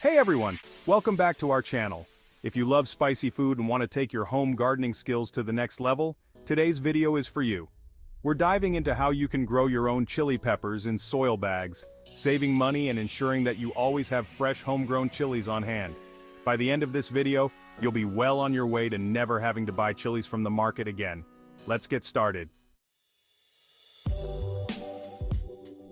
Hey everyone, welcome back to our channel. If you love spicy food and want to take your home gardening skills to the next level, today's video is for you. We're diving into how you can grow your own chili peppers in soil bags, saving money and ensuring that you always have fresh homegrown chilies on hand. By the end of this video, you'll be well on your way to never having to buy chilies from the market again. Let's get started.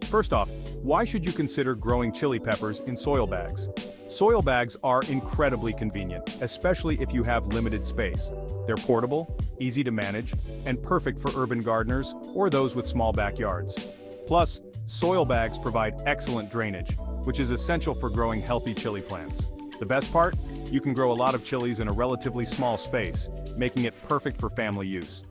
First off, why should you consider growing chili peppers in soil bags? Soil bags are incredibly convenient, especially if you have limited space. They're portable, easy to manage, and perfect for urban gardeners or those with small backyards. Plus, soil bags provide excellent drainage, which is essential for growing healthy chili plants. The best part? You can grow a lot of chilies in a relatively small space, making it perfect for family use.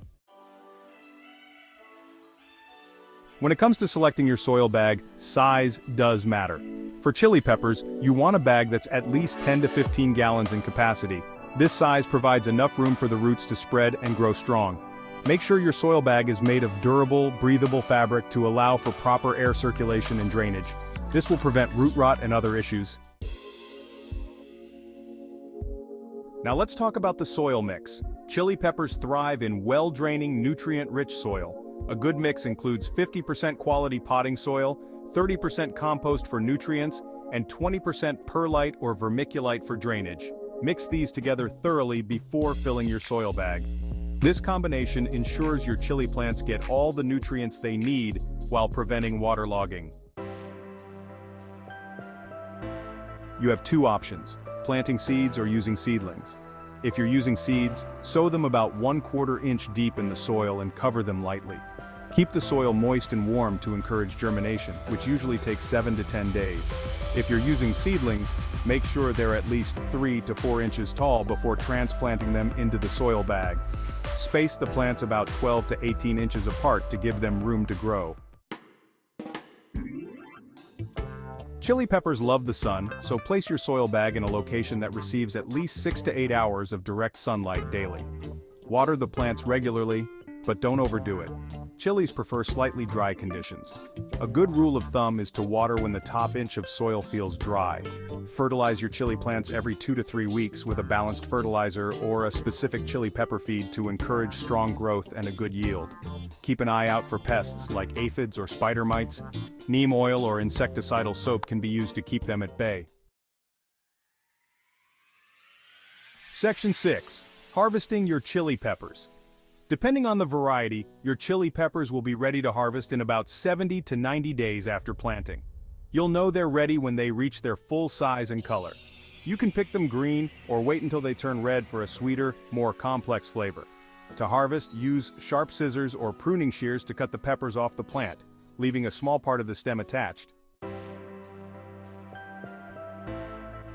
When it comes to selecting your soil bag, size does matter. For chili peppers, you want a bag that's at least 10 to 15 gallons in capacity. This size provides enough room for the roots to spread and grow strong. Make sure your soil bag is made of durable, breathable fabric to allow for proper air circulation and drainage. This will prevent root rot and other issues. Now let's talk about the soil mix. Chili peppers thrive in well-draining, nutrient-rich soil. A good mix includes 50% quality potting soil, 30% compost for nutrients, and 20% perlite or vermiculite for drainage. Mix these together thoroughly before filling your soil bag. This combination ensures your chili plants get all the nutrients they need while preventing waterlogging. You have two options: planting seeds or using seedlings. If you're using seeds, sow them about 1/4 inch deep in the soil and cover them lightly. Keep the soil moist and warm to encourage germination, which usually takes 7 to 10 days. If you're using seedlings, make sure they're at least 3 to 4 inches tall before transplanting them into the soil bag. Space the plants about 12 to 18 inches apart to give them room to grow. Chili peppers love the sun, so place your soil bag in a location that receives at least 6 to 8 hours of direct sunlight daily. Water the plants regularly, but don't overdo it. Chilies prefer slightly dry conditions. A good rule of thumb is to water when the top inch of soil feels dry. Fertilize your chili plants every 2 to 3 weeks with a balanced fertilizer or a specific chili pepper feed to encourage strong growth and a good yield. Keep an eye out for pests like aphids or spider mites. Neem oil or insecticidal soap can be used to keep them at bay. Section 6. Harvesting your chili peppers. Depending on the variety, your chili peppers will be ready to harvest in about 70 to 90 days after planting. You'll know they're ready when they reach their full size and color. You can pick them green or wait until they turn red for a sweeter, more complex flavor. To harvest, use sharp scissors or pruning shears to cut the peppers off the plant, leaving a small part of the stem attached.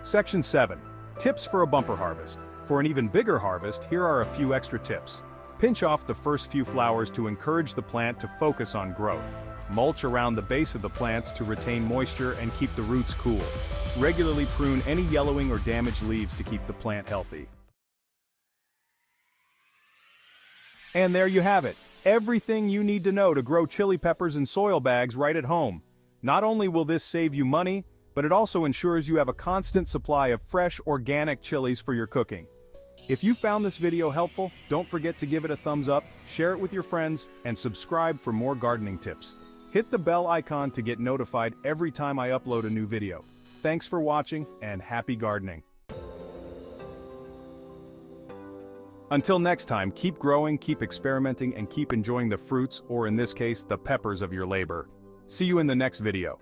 Section 7. Tips for a bumper harvest. For an even bigger harvest, here are a few extra tips. Pinch off the first few flowers to encourage the plant to focus on growth. Mulch around the base of the plants to retain moisture and keep the roots cool. Regularly prune any yellowing or damaged leaves to keep the plant healthy. And there you have it. Everything you need to know to grow chili peppers in soil bags right at home. Not only will this save you money, but it also ensures you have a constant supply of fresh, organic chilies for your cooking. If you found this video helpful, don't forget to give it a thumbs up, share it with your friends, and subscribe for more gardening tips. Hit the bell icon to get notified every time I upload a new video. Thanks for watching, and happy gardening. Until next time, keep growing, keep experimenting, and keep enjoying the fruits, or in this case, the peppers of your labor. See you in the next video.